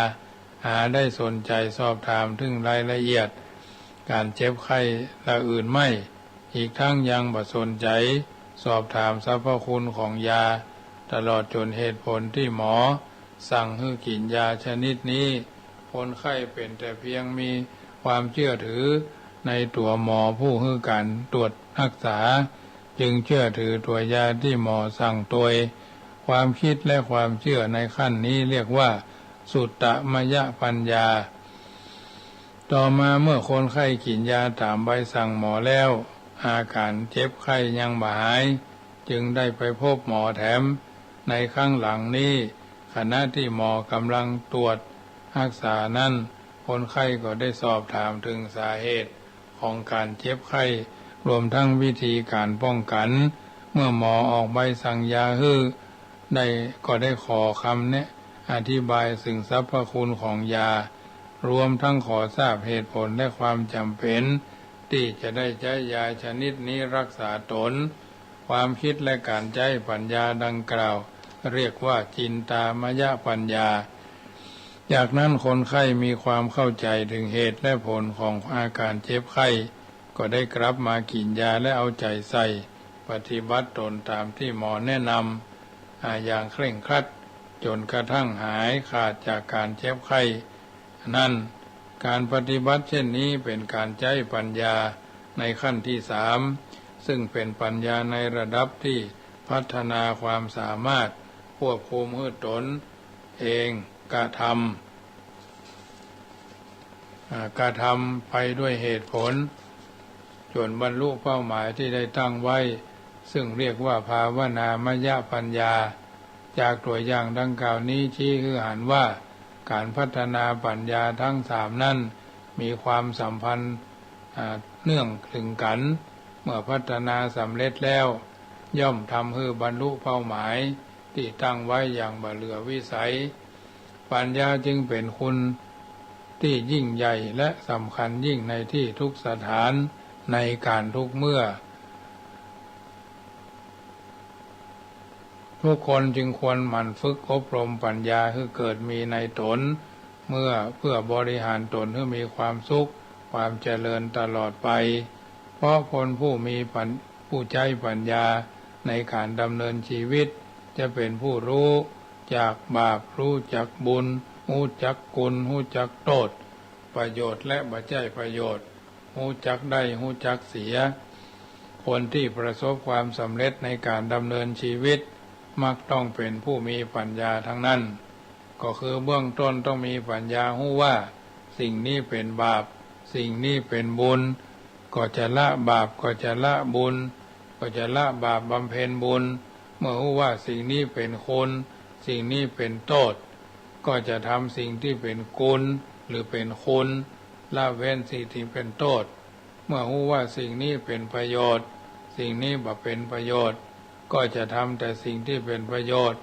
[SPEAKER 1] หาได้สนใจสอบถามถึงรายละเอียดการเจ็บไข้ละอื่นไม่อีกทั้งยังบ่สนใจสอบถามสรรพคุณของยาตลอดจนเหตุผลที่หมอสั่งให้กินยาชนิดนี้คนไข้เป็นแต่เพียงมีความเชื่อถือในตัวหมอผู้ให้การตรวจรักษาจึงเชื่อถือตัวยาที่หมอสั่งตัวความคิดและความเชื่อในขั้นนี้เรียกว่าสุตตมยปัญญาต่อมาเมื่อคนไข้กินยาตามใบสั่งหมอแล้วอาการเจ็บไข้ยังบ่หายจึงได้ไปพบหมอแถมในครั้งหลังนี้ขณะที่หมอกำลังตรวจรักษานั้นคนไข้ก็ได้สอบถามถึงสาเหตุของการเจ็บไข้รวมทั้งวิธีการป้องกันเมื่อหมอออกใบสั่งยาให้ก็ได้ขอคำแนะอธิบายถึงสรรพคุณของยารวมทั้งขอทราบเหตุผลและความจำเป็นที่จะได้ใช้ยาชนิดนี้รักษาตนความคิดและการใช้ปัญญาดังกล่าวเรียกว่าจินตามยปัญญาจากนั้นคนไข้มีความเข้าใจถึงเหตุและผลของอาการเจ็บไข้ก็ได้กลับมากินยาและเอาใจใส่ปฏิบัติตนตามที่หมอแนะนำอย่างเคร่งครัดจนกระทั่งหายขาดจากการเจ็บไข้นั่นการปฏิบัติเช่นนี้เป็นการใช้ปัญญาในขั้นที่3ซึ่งเป็นปัญญาในระดับที่พัฒนาความสามารถควบคุมให้ตนเองกระทำไปด้วยเหตุผลจนบรรลุเป้าหมายที่ได้ตั้งไว้ซึ่งเรียกว่าภาวนามยปัญญาจากตัวอย่างดังกล่าวนี้ชี้ให้เห็นว่าการพัฒนาปัญญาทั้ง3นั้นมีความสัมพันธ์เนื่องถึงกันเมื่อพัฒนาสำเร็จแล้วย่อมทำให้บรรลุเป้าหมายที่ตั้งไว้อย่างบ่เหลือวิสัยปัญญาจึงเป็นคุณที่ยิ่งใหญ่และสำคัญยิ่งในที่ทุกสถานในการทุกเมื่อทุกคนจึงควรหมั่นฝึกอบรมปัญญาให้เกิดมีในตนเพื่อบริหารตนให้มีความสุขความเจริญตลอดไปเพราะคนผู้ใช้ปัญญาในการดำเนินชีวิตจะเป็นผู้รู้จากบาปรู้จากบุญ หูจักกุลหูจักโทษประโยชน์และบ่ใช่ประโยชน์หูจักได้หูจักเสียคนที่ประสบความสำเร็จในการดำเนินชีวิตมักต้องเป็นผู้มีปัญญาทั้งนั้นก็คือเบื้องต้นต้องมีปัญญารู้ว่าสิ่งนี้เป็นบาปสิ่งนี้เป็นบุญก็จะละบาปก็จะละบุญก็จะละบาปบำเพ็ญบุญเมื่อรู้ว่าสิ่งนี้เป็นคุณสิ่งนี้เป็นโทษก็จะทำสิ่งที่เป็นกุลหรือเป็นคุณละเว้นสิ่งที่เป็นโทษเมื่อรู้ว่าสิ่งนี้เป็นประโยชน์สิ่งนี้บ่เป็นประโยชน์ก็จะทำแต่สิ่งที่เป็นประโยชน์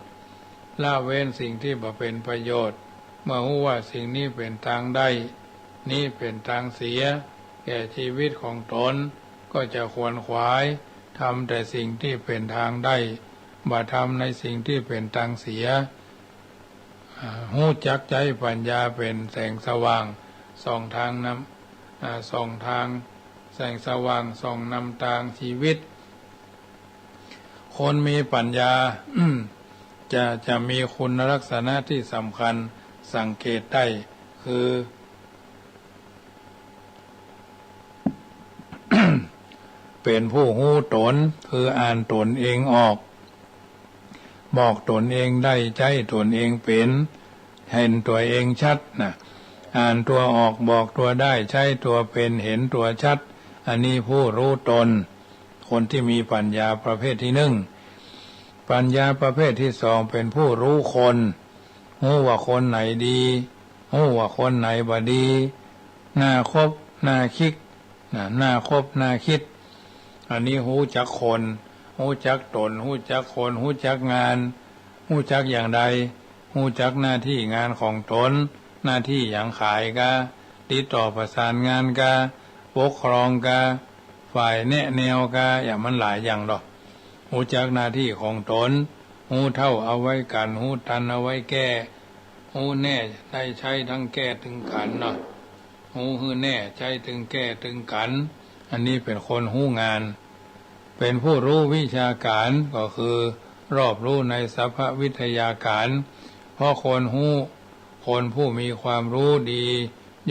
[SPEAKER 1] ละเว้นสิ่งที่บ่เป็นประโยชน์เมื่อรู้ว่าสิ่งนี้เป็นทางได้นี้เป็นทางเสียแก่ชีวิตของตนก็จะขวนขวายทำแต่สิ่งที่เป็นทางได้บ่ทำในสิ่งที่เป็นทางเสียหูจักใจปัญญาเป็นแสงสว่างส่องทางนำส่องทางแสงสว่างส่องนำทางชีวิตคนมีปัญญา จะมีคุณลักษณะที่สำคัญสังเกตได้คือ เป็นผู้รู้ตนคืออ่านตนเองออกบอกตนเองได้ใจตนเองเป็นเห็นตัวเองชัดนะอ่านตัวออกบอกตัวได้ใช้ตัวเป็นเห็นตัวชัดอันนี้ผู้รู้ตนคนที่มีปัญญาประเภทที่หนึ่งปัญญาประเภทที่สองเป็นผู้รู้คนรู้ว่าคนไหนดีรู้ว่าคนไหนบ่ดีน่าคบน่าคิดน่าคบน่าคิดอันนี้รู้จักคนรู้จักตนรู้จักคนรู้จักงานรู้จักอย่างใดรู้จักหน้าที่งานของตนหน้าที่อย่างขายกะติดต่อประสานงานกะปกครองกะฝ่ายแนะแนวกะอย่างมันหลายอย่างดอกรู้จักหน้าที่ของตนรู้เท่าเอาไว้กันรู้ทันเอาไว้แก้รู้แน่ได้ใช้ทั้งแก้ถึงกันเนาะรู้ฮือแน่ใช้ถึงแก้ถึงกันอันนี้เป็นคนรู้งานเป็นผู้รู้วิชาการก็คือรอบรู้ในสัพพวิทยาการเพราะคนรู้คนผู้มีความรู้ดี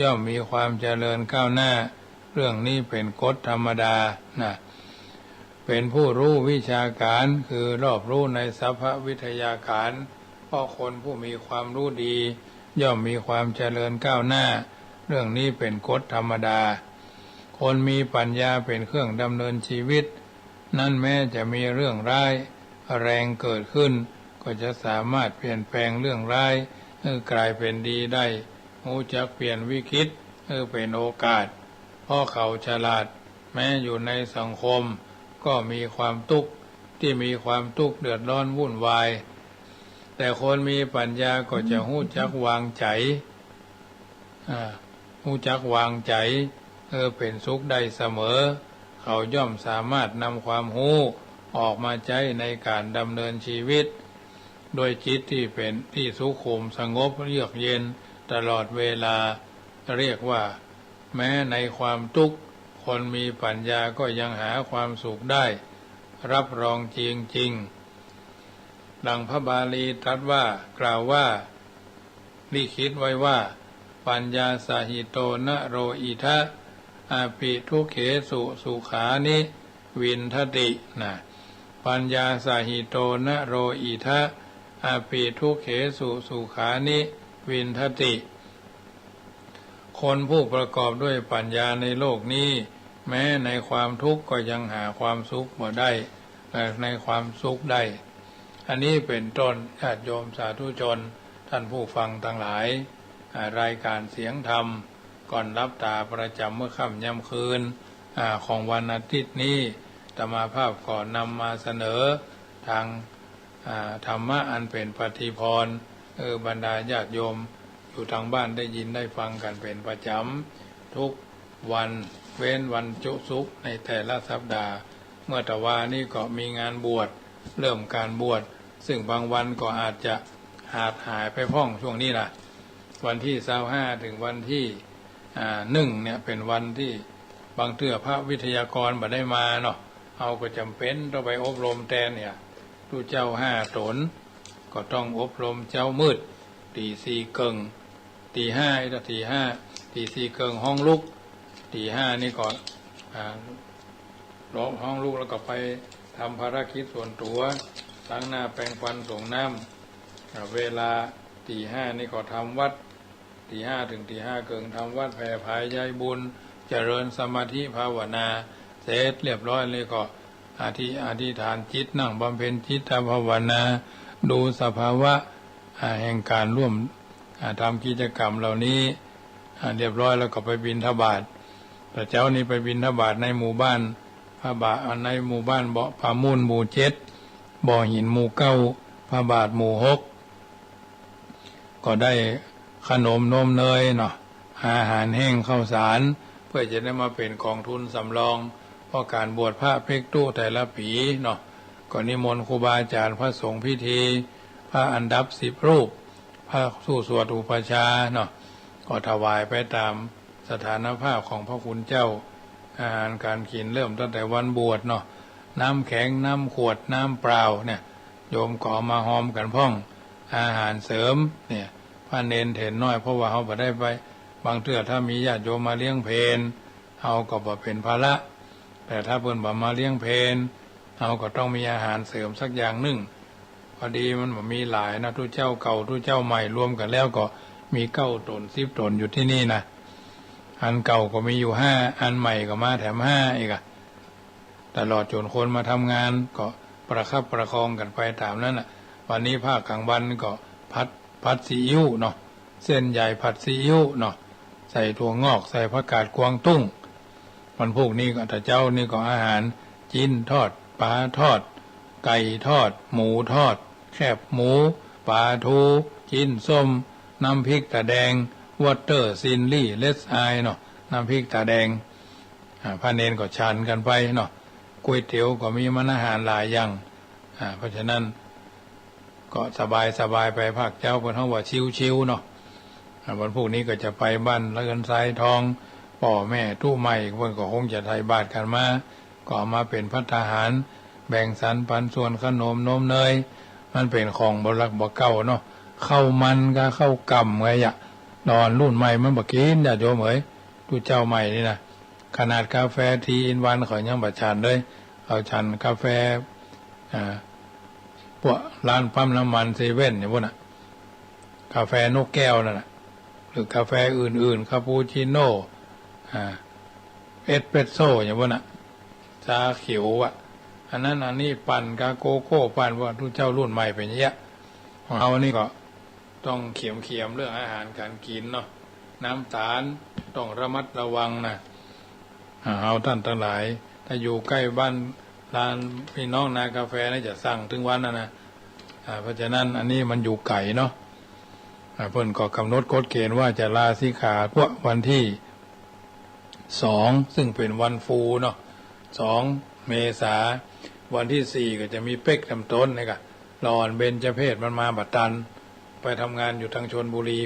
[SPEAKER 1] ย่อมมีความเจริญก้าวหน้าเรื่องนี้เป็นกฎธรรมดานะเป็นผู้รู้วิชาการคือรอบรู้ในสัพพวิทยาการเพราะคนผู้มีความรู้ดีย่อมมีความเจริญก้าวหน้าเรื่องนี้เป็นกฎธรรมดาคนมีปัญญาเป็นเครื่องดำเนินชีวิตนั่นแม้จะมีเรื่องร้ายแรงเกิดขึ้นก็จะสามารถเปลี่ยนแปลงเรื่องร้ายกลายเป็นดีได้รู้จักเปลี่ยนวิกฤตเป็นโอกาสเพราะเขาฉลาดแม้อยู่ในสังคมก็มีความทุกข์ที่มีความทุกข์เดือดร้อนวุ่นวายแต่คนมีปัญญาก็จะรู้จักวางใจรู้จักวางใจเป็นสุขได้เสมอเขาย่อมสามารถนำความรู้ออกมาใช้ในการดำเนินชีวิตโดยจิตที่เป็นที่สุขุมสงบเยือกเย็นตลอดเวลาเรียกว่าแม้ในความทุกข์คนมีปัญญาก็ยังหาความสุขได้รับรองจริงๆดังพระบาลีตรัสว่ากล่าวว่าลิขิตไว้ว่าปัญญาสหิโตนะโรอิทะอาปิทุเขสุสุขานิวินทตินะปัญญาสหิโตนะโรอิทะอาปิทุเขสุสุขานิวินทติคนผู้ประกอบด้วยปัญญาในโลกนี้แม้ในความทุกข์ก็ยังหาความสุขมาได้แต่ในความสุขได้อันนี้เป็นต้นญาติโยมสาธุชนท่านผู้ฟังทั้งหลายรายการเสียงธรรมก่อนรับตาประจำเมื่อค่ำยามคืนของวันอาทิตย์นี้อาตมาภาพก่อนนำมาเสนอทางธรรมะอันเป็นปฏิภรณ์บรรดาญาติโยมอยู่ทางบ้านได้ยินได้ฟังกันเป็นประจำทุกวันเว้นวันจุสุกในแต่ละสัปดาห์เมื่อตะวานี้ก็มีงานบวชเริ่มการบวชซึ่งบางวันก็อาจจะหายไปพ้องช่วงนี้ล่ะวันที่25ถึงวันที่1เนี่ยเป็นวันที่บางเทื่อพระวิทยากรบ่ได้มาเนาะเอาก็จำเป็นต้องไปอบรมแทนเนี่ยตู้เจ้า5 ตนก็ต้องอบรมเจ้ามืดตี4 เกิง ตีสี่เกิงห้องลุกตีห้านี่ก็ร้องห้องลุกแล้วก็ไปทำภารกิจส่วนตัวล้างหน้าแปรงฟันส่งน้ำเวลาตีห้านี่ก็ทำวัดตีห้าถึงตีห้าเกิงทำวัดแผ่ภายยายบุญเจริญสมาธิภาวนาเสร็จเรียบร้อยเลยก็อธิษฐานจิตนั่งบำเพ็ญจิตภาวนาดูสภาวะแห่งการร่วมทำกิจกรรมเหล่านี้เรียบร้อยแล้วก็ไปบิณฑบาตแต่เจ้านี้ไปบิณฑบาตในหมู่บ้านพระบาทในหมู่บ้านบ่อพามูลหมู่7บ่อหินหมู่9พระบาทหมู่6ก็ได้ขนมนมเนยเนาะอาหารแห้งข้าวสารเพื่อจะได้มาเป็นกองทุนสำรองเพราะการบวชพระภิกษุแต่ละปีเนาะก็นิมนต์ครูบาอาจารย์พระสงฆ์พิธีพระอันดับ10 รูปพระสู้สวดอุปชาเนาะก็ถวายไปตามสถานภาพของพระคุณเจ้าอาหารการกินเริ่มตั้งแต่วันบวชเนาะน้ำแข็งน้ำขวดน้ำเปล่าเนี่ยโยมก็มาหอมกันพ่องอาหารเสริมเนี่ยพระเนนเถนน้อยเพราะว่าเขาบ่ได้ไปบางเทื่อถ้ามีญาติโยมมาเลี้ยงเพลเขาก็บ่เป็นภาระแต่ถ้าเพิ่นบ่มาเลี้ยงเพลเขาก็ต้องมีอาหารเสริมสักอย่างหนึ่งพอดีมันบ่มีหลายนะทุกเจ้าเก่าทุกเจ้าใหม่รวมกันแล้วก็มี9 ตน10 ตนอยู่ที่นี่นะอันเก่าก็มีอยู่5อันใหม่ก็มาแถม5อีกอะตลอดจนคนมาทำงานก็ประคับประคองกันไปตามนั้นน่ะวันนี้ภาคกลางวันก็ผัดซีอิ๊วเนาะเส้นใหญ่ผัดซีอิ๊วเนาะใส่ถั่วงอกใส่ผักกาดกวางตุ้งวันพวกนี้ก็แต่เจ้านี่ก็อาหารจิ้นทอดปลาทอดไก่ทอดหมูทอดแคบหมูปลาทูจิ้นส้มน้ำพริกตาแดงวอเตอร์ซินลี่เลสไอเนาะน้ำพริกตาแดงพระเนนก็ชันกันไปเนาะก๋วยเตี๋ยวก็มีมันอาหารหลายอย่างเพราะฉะนั้นก็สบายไปภาคเจ้าเพิ่นเฮาว่าชิวๆเนาะวันพวกนี้ก็จะไปบ้านละเงินทรายทองพ่อแม่ตู้ใหม่เพิ่นก็คงจะไทยบาทกันมาก็เอามาเป็นภัตตาหารแบ่งสรรปันส่วนขนมนมเนยมันเป็นของบ่รักบ่เก่าเนาะข้าวมันก็ข้าวกำไงอ่ะนอนรุ่นใหม่มันบ่กินญาติโยมเอ้ยตู้เจ้าใหม่นี่นะขนาดกาแฟทีอินวันเขายังบ่ฉันเลยเอาฉันกาแฟพวกร้านปั๊มน้ำมันเซเว่นเนี่ยพวกน่ะกาแฟนกแก้วนั่นน่ะหรือกาแฟอื่นๆคาปูชิโน่เอสเปรสโซ่อย่างพวกน่ะชาเขียวอันนั้นอันนี้ปั่นกาโกโก้ปั่นว่าทุกเจ้ารุ่นใหม่เป็นอย่างเงี้ยของเรานี่ก็ต้องเขียมเรื่องอาหารการกินเนาะน้ำตาลต้องระมัดระวังนะเอาท่านทั้งหลายถ้าอยู่ใกล้บ้านร้านพี่น้องนากาแฟนี่จะสั่งถึงวันนะเพราะฉะนั้นอันนี้มันอยู่ไกลเนาะเพิ่นก็กำหนดกฎเกณฑ์ว่าจะลาสิกขาพวกวันที่2ซึ่งเป็นวันฟูเนาะ2 เมษาวันที่4ก็จะมีเป๊กทำต้นนี่ก็รอนเบญจเพศมันมาบัดตันไปทำงานอยู่ทางชลบุรี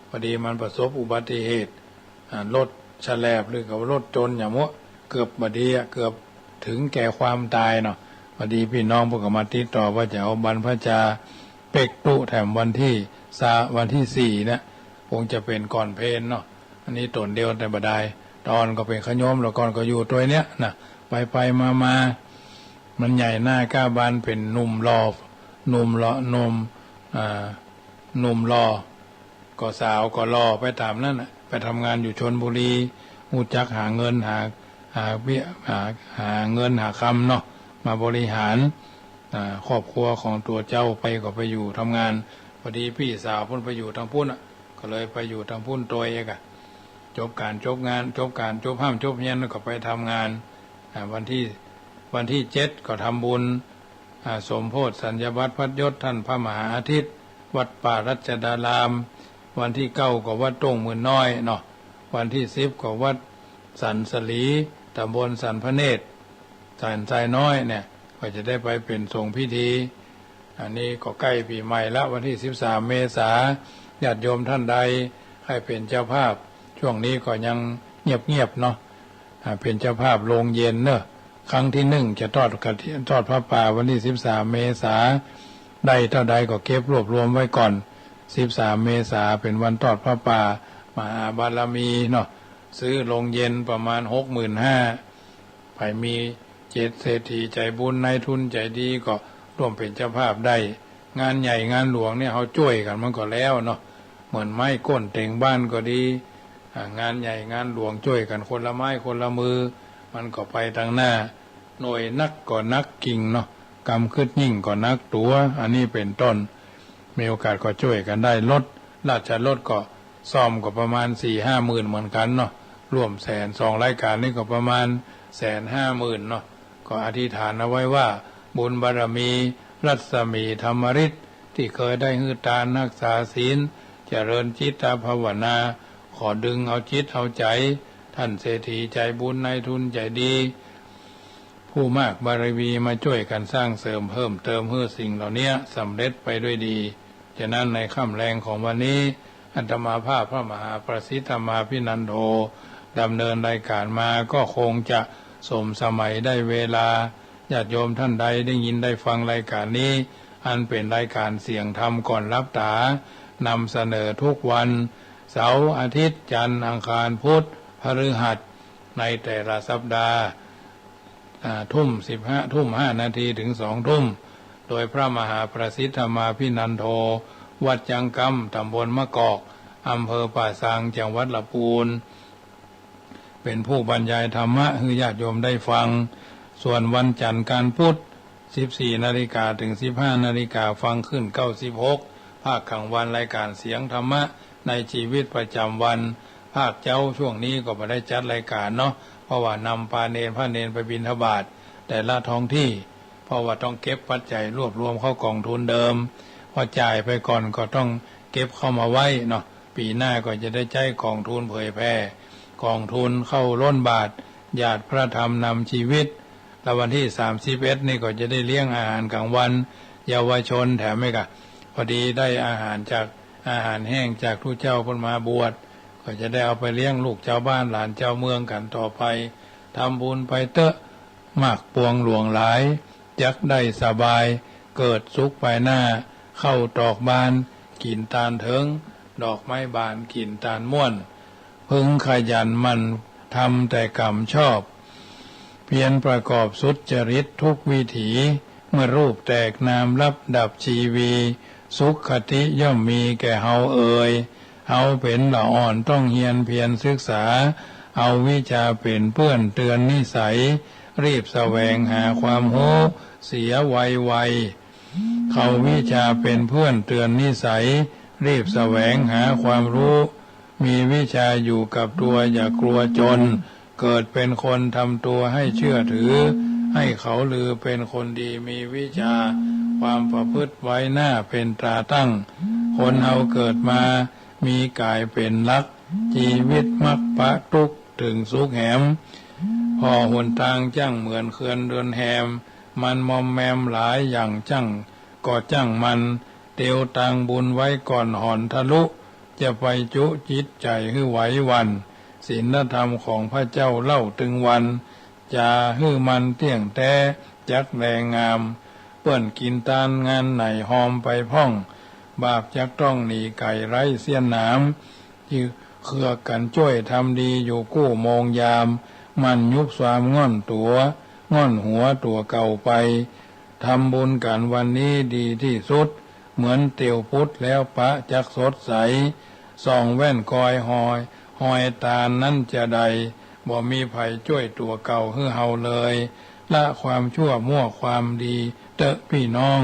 [SPEAKER 1] พอดีมันประสบอุบัติเหตุรถฉลบหรือกับรถจนอย่างมั่วเกือบบดีเกือบถึงแก่ความตายเนาะพอดีพี่น้องพวกมาติดต่อว่าจะเอาบรรพชาเป็กตุแถมวันที่4เนี่ยคงจะเป็นก่อนเพลนเนาะอันนี้ตนเดียวแต่บดายตอนก็เป็นขยมแล้วก่อนก็อยู่ตัวเนี้ยนะไปมามันใหญ่หน้ากล้าบานเป็นหนุ่มรอหนุ่มรอก็สาวก็รอไปตามนั่นน่ะไปทำงานอยู่ชลบุรีหูจักหาเงินหาเงินหาคำเนาะมาบริหารครอบครัวของตัวเจ้าไปก็ไปอยู่ทำงานพอดีพี่สาวพุ่นไปอยู่ทางพุ่นก็เลยไปอยู่ทางพุ่นตัวเองจบงานจบห้ามจบเย็นก็ไปทำงานวันที่7ก็ทำบุญสมโพธิสัญญบัตรพัดยศท่านพระมหาอาทิตย์วัดป่ารัชดารามวันที่9ก็วัดโต้งมือน้อยเนาะวันที่10ก็วัดสันสลีตำบลสันพระเนตรสันทรายน้อยเนี่ยก็จะได้ไปเป็นทรงพิธีอันนี้ก็ใกล้ปีใหม่แล้ววันที่13 เมษายนญาติโยมท่านใดให้เป็นเจ้าภาพช่วงนี้ก็ยังเงียบเนาะเป็นเจ้าภาพโรงเย็นเนอะครั้งที่1จะทอดพระป่าวันที่13 เมษายนได้เท่าใดก็เก็บรวบรวมไว้ก่อน 13 เมษาเป็นวันทอดพระป่ามหาบารมีเนาะซื้อโรงเย็นประมาณ 65,000ไปมีเศรษฐีใจบุญนายทุนใจดีก็ร่วมเป็นเจ้าภาพได้งานใหญ่งานหลวงเนี่ยเขาช่วยกันมันก็แล้วเนาะเหมือนไม้ก้นเต่งบ้านก็ดีงานใหญ่งานหลวงช่วยกันคนละไม้คนละมือมันก็ไปทางหน้าหน่วยนักก็นักกิ่งเนาะกำขึ้นยิ่งก็นักตัวอันนี้เป็นต้นมีโอกาสก็ช่วยกันได้รถราชรถก็ซ่อมก็ประมาณ 4-5 หมื่นเหมือนกันเนาะร่วม120,000รายการนี่ก็ประมาณ 150,000เนาะก็อธิษฐานเอาไว้ว่าบุญบารมีรัศมีธรรมฤทธิ์ที่เคยได้ฮือทานรักษาศีลเจริญจิตภาวนาขอดึงเอาจิตเอาใจท่านเศรษฐีใจบุญนายทุนใจดีผู้มากบารมีมาช่วยกันสร้างเสริมเพิ่มเติมเพื่อสิ่งเหล่านี้สำเร็จไปด้วยดีฉะนั้นในค่ำแรงของวันนี้อาตมาภาพพระมหาประสิทธมาภินันโธดำเนินรายการมาก็คงจะสมสมัยได้เวลาญาติโยมท่านใดได้ยินได้ฟังรายการนี้อันเป็นรายการเสียงธรรมก่อนรับตานำเสนอทุกวันเสาร์อาทิตย์จันทร์อังคารพุธพฤหัสในแต่ละสัปดาห์ทุ่ม 5 นาทีถึง 2 ทุ่มโดยพระมหาประสิทธมาภินันโธวัดจังกำตำบลมะกอกอำเภอป่าซางจังหวัดลำพูนเป็นผู้บรรยายธรรมะให้ญาติโยมได้ฟังส่วนวันจันทร์การพุธ 14 นาฬิกาถึง 15 นาฬิกาฟังขึ้น 96 ภาคกลางวันรายการเสียงธรรมะในชีวิตประจำวันภาคเจ้าช่วงนี้ก็ไม่ได้จัดรายการเนาะเพราะว่านำพระเนนไปบิณฑบาตแต่ละท้องที่เพราะว่าต้องเก็บปัจจัยรวบรวมเข้ากองทุนเดิมพอจ่ายไปก่อนก็ต้องเก็บเข้ามาไว้เนาะปีหน้าก็จะได้ใช้กองทุนเผยแพร่กองทุนเข้าล้นบาทญาติพระธรรมนำชีวิตแล้ววันที่31นี่ก็จะได้เลี้ยงอาหารกลางวันเยาวชนแถมไม่กะพอดีได้อาหารแห้งจากทุกเจ้าคนมาบวชก็จะได้เอาไปเลี้ยงลูกเจ้าบ้านหลานเจ้าเมืองกันต่อไปทำบุญไปเตอะมากปวงหลวงหลายจักได้สบายเกิดสุขภายหน้าเข้าตอกบานกินตาลเถิงดอกไม้บานกินตาลม่วนพึงขยันมันทำแต่กรรมชอบเพียรประกอบสุจริตทุกวิถีเมื่อรูปแตกนามรับดับชีวีสุขคติย่อมมีแก่เฮาเอ่ยเฮาเป็นละอ่อนต้องเฮียนเพียรศึกษาเอาวิชาเป็นเพื่อนเตือนนิสัยรีบแสวงหาความรู้เสียไวเขาวิชาเป็นเพื่อนเตือนนิสัยรีบแสวงหาความรู้มีวิชาอยู่กับตัวอย่ากลัวจนเกิดเป็นคนทำตัวให้เชื่อถือให้เขาลือเป็นคนดีมีวิชาความประพฤติไว้หน้าเป็นตราตั้งคนเอาเกิดมามีกายเป็นหลักชีวิตมักปะทุกข์ถึงสุขแหมพอหนทางจั่งเหมือนเขื่อนเดินแหมมันมอมแมมหลายอย่างจั่งก็จั่งมันเตียวตังบุญไว้ก่อนหอนทะลุจะไปจุจิตใจให้ไหววันศีลธรรมของพระเจ้าเล่าตึงวันจะให้มันเที่ยงแท้จักแรงงามเปื้อนกินตาลงานไหนหอมไปพ่องบาปจักต้องหนีไก่ไร้เสี้ยนหนามที่เครือกันช่วยทำดีอยู่กู้โมงยามมันยุบความง่อนหัวตัวเก่าไปทำบุญกันวันนี้ดีที่สุดเหมือนเตียวพุทธแล้วปะจักสดใสส่องแว่นคอยหอยตานั้นจะใดบ่มีไผช่วยตัวเก่าให้เฮาเลยละความชั่วมั่วความดีเตอะพี่น้อง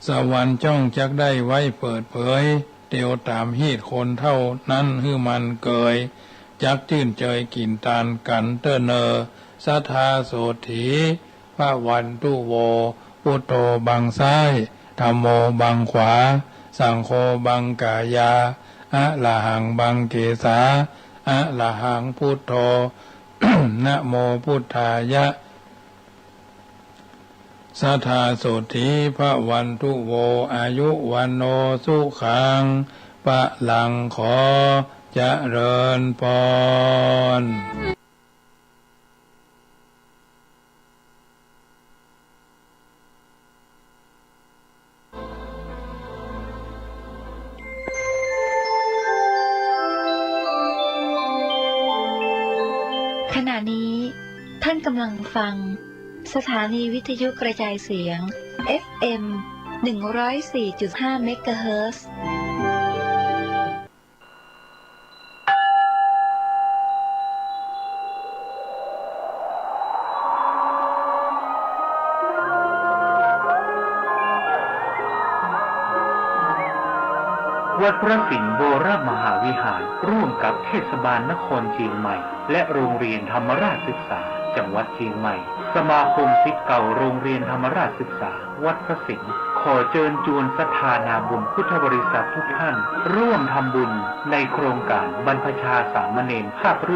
[SPEAKER 1] สวรรค์จ้องจักได้ไว้เปิดเผยเตียวตามฮีดคนเท่านั้นให้มันเกยจักชื่นเจยกินตานกันเตอเนอสัทธาโสถีพระวันตุโวพุทโธบังซ้ายธัมโมบังขวาสังโฆบังกายาอะระหังบังเกสาอะระหังพุทโธ นะโมพุทธายะสัทธาโสถีพระวันตุโวอายุวันโนสุขังปะลังขอเจริญพร
[SPEAKER 2] กำลังฟังสถานีวิทยุกระจายเสียง FM 104.5 เมกะเฮิรตซ์
[SPEAKER 3] วัดพระสิงห์โบรมหาวิหารร่วมกับเทศบาลนครเชียงใหม่และโรงเรียนธรรมราชศึกษาจังหวัดเชียงใหม่สมาคมศิษย์เก่าโรงเรียนธรรมราชศึกษาวัดพระสิงห์ขอเชิญชวนศรัทธานาบุญพุทธบริษัททุกท่านร่วมทำบุญในโครงการบรรพชาสามเณรภาคฤดู